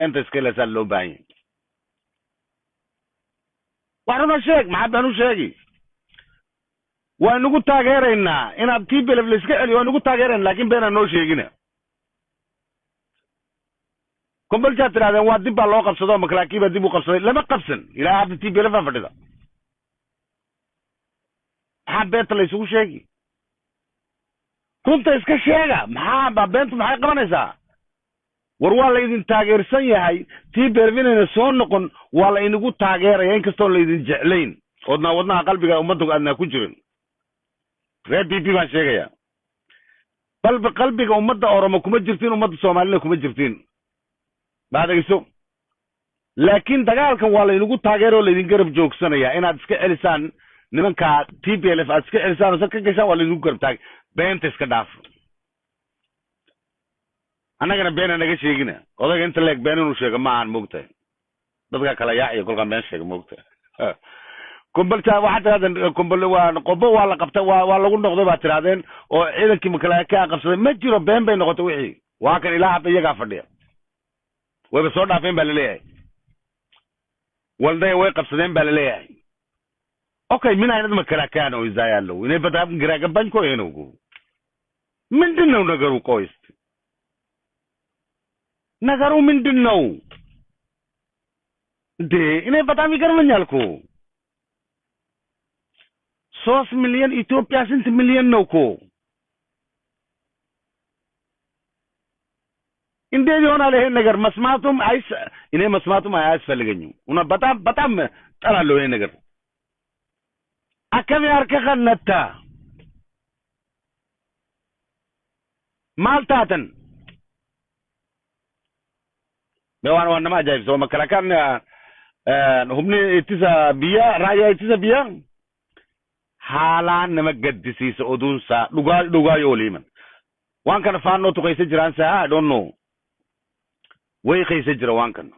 انت اسكيلا سالو باين وحنا شيك ما بانو شيغي وانو تاغيرنا ان تي بي اف اسكيل وانو تاغيرنا لكن بينا نو شيغينا كمبل جاتر هذا وادي بالو قبسدو مكلاكي بدي بو قبسدو لما قبسن الى عبد تي بي اف فديدا حبيت ليسو شيغي كنت اسكا شيغا ما بنت ما قبنيسا war waa la idin taageersan yahay tii beervinayna soo noqon waa la inagu taageeraya inkastoo la idin jeclayn wadnaha qalbiga ummaddu aadna ku jirin reer BP baan sheegaya balba qalbiga ummadda Oromo kuma jirtiin ummadda Soomaalina kuma jirtiin baadayso laakiin dagaalkan waa la inagu taageero la idin garab joogsanaya inaad iska celisaan nimanka TPLF aad iska celisaan oo ka gashaan waa la inagu garab taag beenta iska dhaaf anagana been anaga sheegina odaga inta leeg been inuu sheego ma aan moogtay dadka kala yaaciyo kolka been sheego moogtay kumbalta waxa tiraadeen kumbal waa qobo waa la qabtay waa lagu noqday baa tiraadeen oo ciidankii makala ka qabsaday ma jiro been bay noqotay wixii waa kan ilaa hadda iyaga fadhiya way soo dhaafeen baa leeyahay walday way qabsadeen baa leeyahay okay min aynad makala kaano isaayalo inay badab giraaga banko eenugu min dinno nagaru qoys نظروا من دنو دي إنه بتامي كرمن يالكو 3 مليون إثيوبيا 6 مليون نوكو إن دي جون عليه النجار مسماتهم عايز إنه مسماتهم عايز فلقنيو ونا بتام ترى له النجار أكمل أركخ النتا مالتاتن وانا ما جايب سو مكلا كان هبني اتسا بيا رايا اتسا بيا حالان نمقدسي سعودون سا دوغا يوليمن وان كان فانو تو قيس جران سا I don't know وي قيس جرا وان كان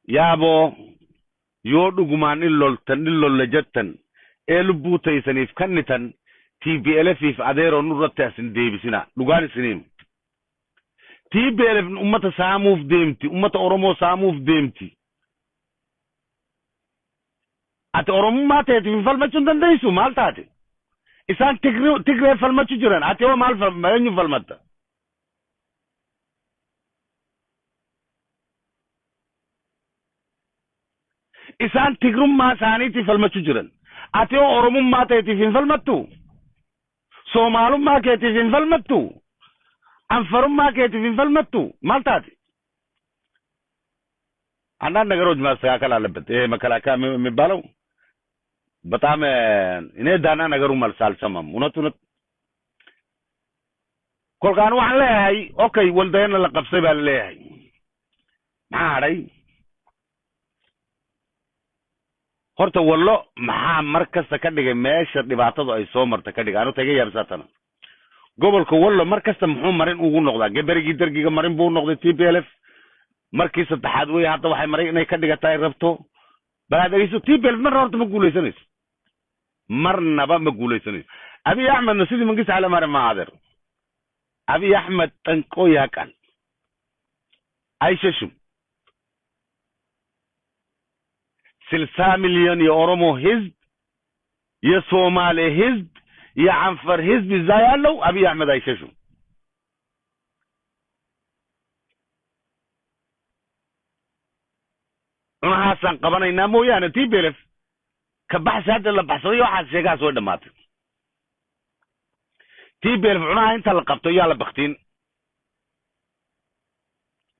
يابو يو دوغمان اللول تن اللول لجتن البو تيسنيف كنتن TPLF في اديرو نورتاسن ديبسنا دوغان سنين TPLF أمة ساموف ديمتي أمة أورومو ساموف ديمتي أت أورومو ما تأتي في فيلم تون دايسو مال تأتي إنسان تكرر فيلم تجرن أتي هو مال فيلم ما ينجو فيلم تا إنسان تكرر ما ساني تي فيلم تجرن أتي هو أورومو ما تأتي في فيلم تو سومالو ما كأتي في فيلم تو أنفرم ما كيت في فيلمتو مالتاتي أنا نقول ما سياكل على بيت إيه مكلا كام مبالو بتام إنه دانا نقول مال سال سمام ونتونت كل كانوا عليه هاي أوكي ولدين اللي قبضي عليه هاي ما علي هرت والله مع مركز تكدي ماشي دبعته أي سومر تكدي أنا تيجي يبسطنا gobolka wallo markasta muxuu marin ugu noqdaa gabarigii dargiga marin buu noqday TPLF markii saddexaad way hadda waxay maray inay ka dhigatay rabto baadayso TPLF mar horta ma guuleysanayso marnaba ma guuleysanayso abi ahmed sidii mangis ala mar ma adeer abi ahmed tanko yakan aishashum 6 مليون يا oromo hizb يا somali hizb يا عنفر حزب زايالو ابي احمد ايششو انا حسن قبنينا مويانه TPLF كبحث هذا اللي بحثيه واحد شيغاس و دمات TPLF عنا انت اللي قبطو يا لبختين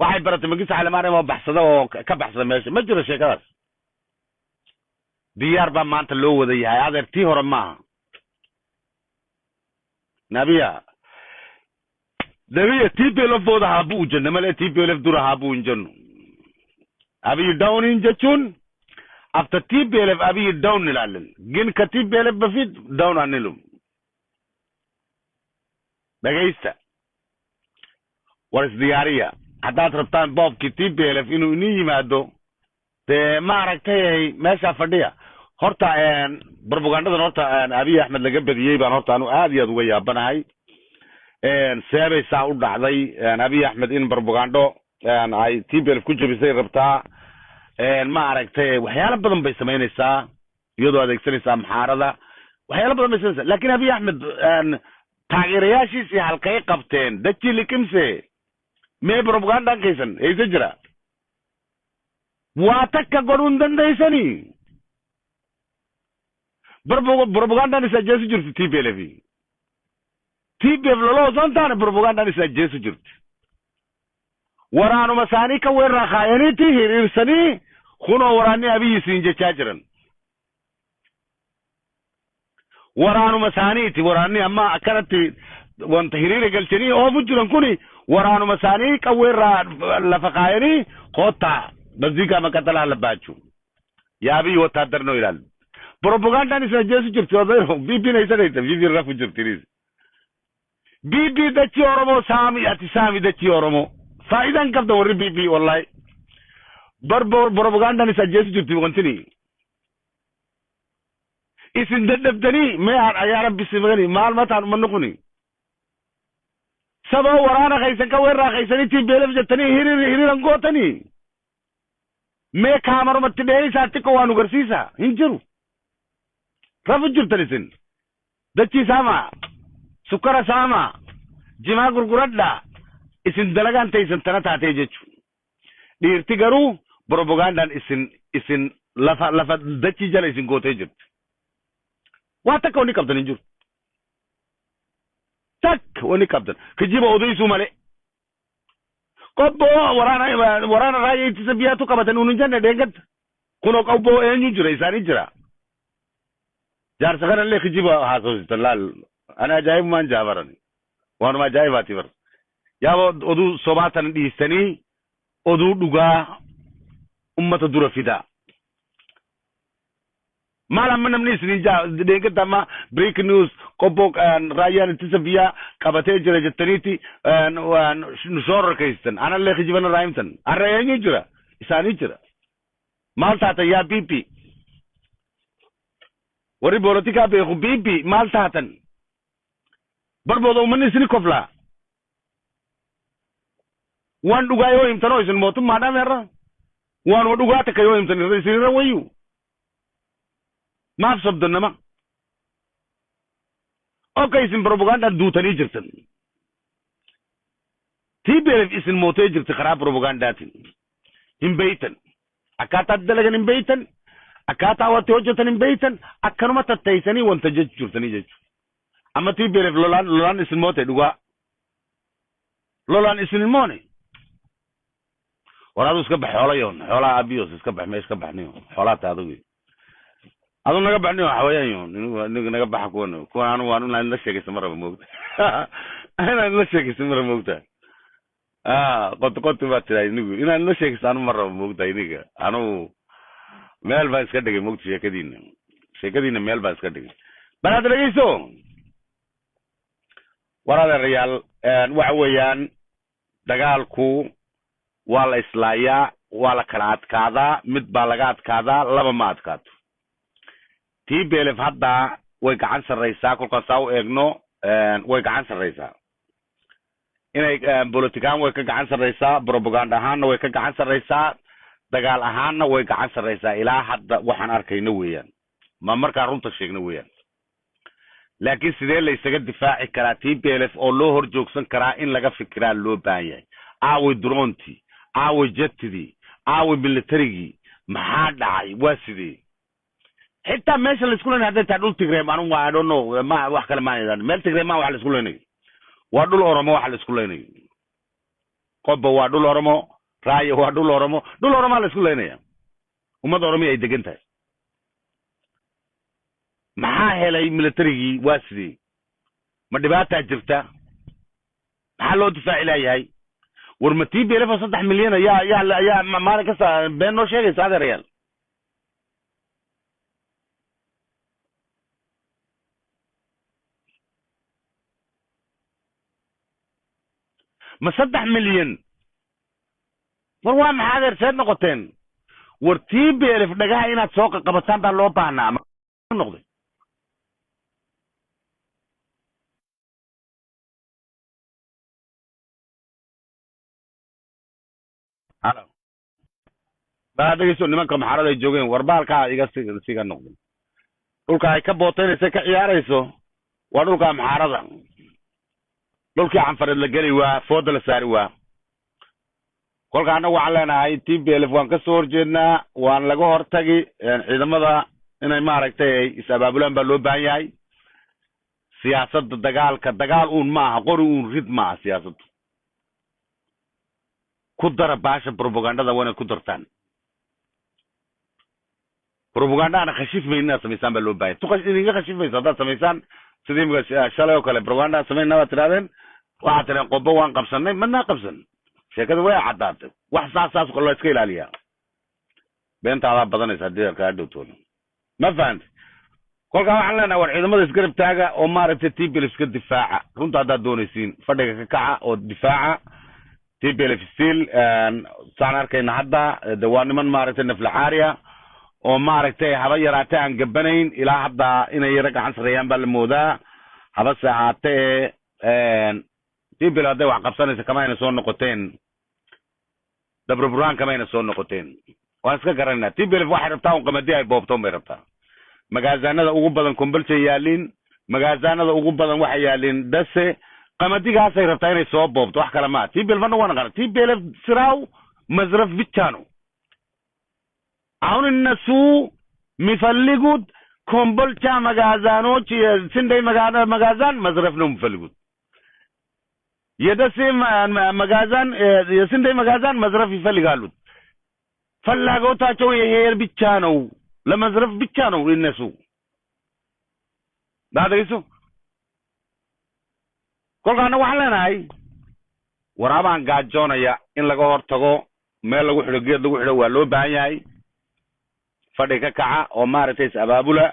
واحد برت مقيس على ما بحثده كبحث ماشي ما جرى شيغاس ديار با ما انت لو ودي هذا تي هور ما نبيا TPLF بودا هابو جن مال TPLF دور هابو جن أبي داون إنجتون after TPLF أبي داون نلالن جن كTPLF بفيد داون عنلهم بقيستا ورس ديارية حتى تربطان بوب TPLF إنه نيجي ما دو تمارك تي ماشى فديا horta propaganda horta Abiy Ahmed laga badiyay baan horta anu aad iyo yaabanahay seebay saa u dhacday Abiy Ahmed in propaganda ay TPLF ku jabisay rabtaa ma aragtay waxyaalo badan bay sameynaysaa iyadoo adeegsanaysaa maxaarada waxyaalo badan bay sameynaysaa laakiin Abiy Ahmed taageerayaashiisii halkay qabteen dadkii likimse mee propaganda kaysan aysan jira waa takka gorun dandaysani propaganda ni sajeesu jirti TPLF lolo santaan propaganda ni sajeesu jirti waraanu masaani ka weeraa khaayaniti hiriirsani kuno waraani Abiy siinje jaajiran waraanu masaaniiti waraani amma akanati wanta hiriira galchani oo bujuran kuni waraanu masaani ka weeraa la faqaayani qota bazika makatala la baachu ya Abiy wata darno ilal propaganda ni sajeesu jirti oo bibi na isagayta bibi rafu jirti bibi dachi oromo saami ati saami dachi oromo faidan kabda warri bibi wallahi propaganda ni sajeesu jirti wantini isin dadabtani ma ya rabbi simagani maal mataan manquni sabo waraana khaysan ka weeraa khaysani TPLF jatani hiriran gootani me kaamar matidey saatiko waanu garsiisa hinjiru rafu jirtanisin dachi sama sukara sama jima gurguradda isin dalagan taysan tanataatay jechu dhiirti garuu propagandan isin lafa dachi jala isin gootay jirti waa takka wani qabdan hinjiru tak wani qabdan kijiba odaysu male qobbo waraana raayaytisa biyaatu qabatan unun janna dhengad kuno qobbo eenyu jira isaani jira jaarsa kana le kijiba haasositan laal ana ajaayib maan jaabarani waanuma ajaayibaati bar yaabo oduu sobaatan dhiistanii oduu dhugaa ummata dura fidaa malam namni isninja dhengada ma break news qobbo raayaan tisabiya qabatee jira jataniiti nushor kaystan ana le khijibana raayimtan arayeenyu jira isaani jira maaltaata yaa bibi wari politika be khu bibi maaltaatan barboodo umani isni kofla wan dhugayo imtano isin mootum madam erra wan dhugaata kayo imtan isira wayu maaf sabdanama okay isin propaganda duutani jirtan TPLF isin mootay jirti kharaab propagandaatin himbaytan akata dalagan himbaytan akata watoojatan himbaytan akkanuma tattaysani wanta jirtani jechu amma TPLF lolan isin mootay dhugaa lolan isin moone waraadu iska bax xoolaa abiyos iska bax meesh ka baxniyo xoolaa taadu adu naga baxniyo xawayaan nigu naga bax kuwan anu waanu la sheegay maraba moogta ana la sheegay maraba moogta qot ba tiray nigu ina la sheegay anu maraba moogta iniga anu meel baa iska dhigay moogta sheekadiina meel baa iska dhigay balaad dhageyso waraada real waxa weeyaan dagaalku waa la islaayaa waa la kala adkaadaa mid baa laga adkaadaa laba ma adkaato TPLF hadda way gacan sarreysaa kolkaas u eegno way gacan sarreysaa inay politikaan way ka gacan sarreysaa propaganda ahaanna way ka gacan sarreysaa dagaal ahaanna way gacan sarreysaa ilaa hadda waxaan arkayna weeyaan ma markaa runta sheegna weeyaan laakiin sidee la isaga difaaci karaa TPLF oo loo hor joogsan karaa in laga fikiraa loo baahan yahay aaway dronti aaway jettidii aaway militarigii maxaa dhacay waa sidee xitaa meesha la isku leeyahay hadda taa dhul Tigray anu waa I don't know ma wax kale ma yidaan meel Tigray ma wax la isku leeyahay waa dhul Oromo wax la isku leeyahay qobba waa dhul Oromo raaya waa dhul Oromo la isku leeyahay ummad Oromo ay degan tahay maxaa helay militarigii waa sidee ma dhibaato jirta maxaa loo difaaci lahayahay war ma TPLF 3 milyan ya maalin kasta been noo sheegaysa adeerayal ma 3 milyan war waa maxaa adeerseed noqoteen war TPLF dhagaha inaad soo qabataan baa loo baahnaa noqday baadagayso nimanka maxarada ay joogeen warbaalka iga siga noqdeen dhulka ay ka bootaynaysa ka ciyaarayso waa dhulka maxarada dhulkii canfareed la geli waa fooda la saari waa kolka anagu waxaan leenahay TPLF waan ka soo horjeednaa waan laga hortagi ciidamada inay maaragtay ay is-abaabulaan baa loo baahan yahay siyaasadda dagaal uun maaha qori uun rid maaha siyaasaddu ku dara baasha propagandada waa inay ku dartaan propagandana khashifmayna samaysaan baa loo baahan yahay idinka khashifmaysa haddaad samaysaan sidii imika shalay oo kale propaganda samaynaa baad tirahdeen waxaad tireen qobo waan qabsanay madnaa qabsan sheekada way caddaatay wax saas loo iska ilaaliyaa beentaadaa badanaysa haddii kaa dhowtoon ma fahanti kolkaa waxaan leenahay war ciidamada isgarab taaga oo maaragtay TPLF iska difaaca runta haddaad doonaysiin fadhiga ka kaca oo difaaca TPLF still saan arkayna hadda de waa niman maaragtay naflacaariya oo maaragtay haba yaraatee aan gabanayn ilaa hadda inay yara gacan sareeyaan baa la moodaa habase ahaatee TPLF hadday wax qabsanaysa kamayna soo noqoteen dabra burhaan kamayna soo noqoteen waan iska garanayna TPLF waxay rabtaa un qamadii ay boobtoon bay rabtaa magaazaanada ugu badan kombolshay yaaliin magaazaanada ugu badan waxay yaaliin dase qamadigaasay rabtaa inay soo boobto wax kale maa TPLF ana waa naqana TPLF siraw mazraf bichano አሁን እነሱ የሚፈልጉት ኮምቦልቻ መጋዛኖች የስንዴ መጋዛን መዝረፍ ነው የሚፈልጉት የደሴ መጋዛን የስንዴ መጋዛን መዝረፍ ይፈልጋሉ ፍላጎታቸው ይሄ ብቻ ነው ለመዝረፍ ብቻ ነው እነሱ ዳደይሱ kolkaana waxaan leenahay waraabaan gaajoonaya in laga hortago meel lagu xidho geed lagu xidho waa loo baahan yahay fadhi ka kaca oo maaragtay is abaabula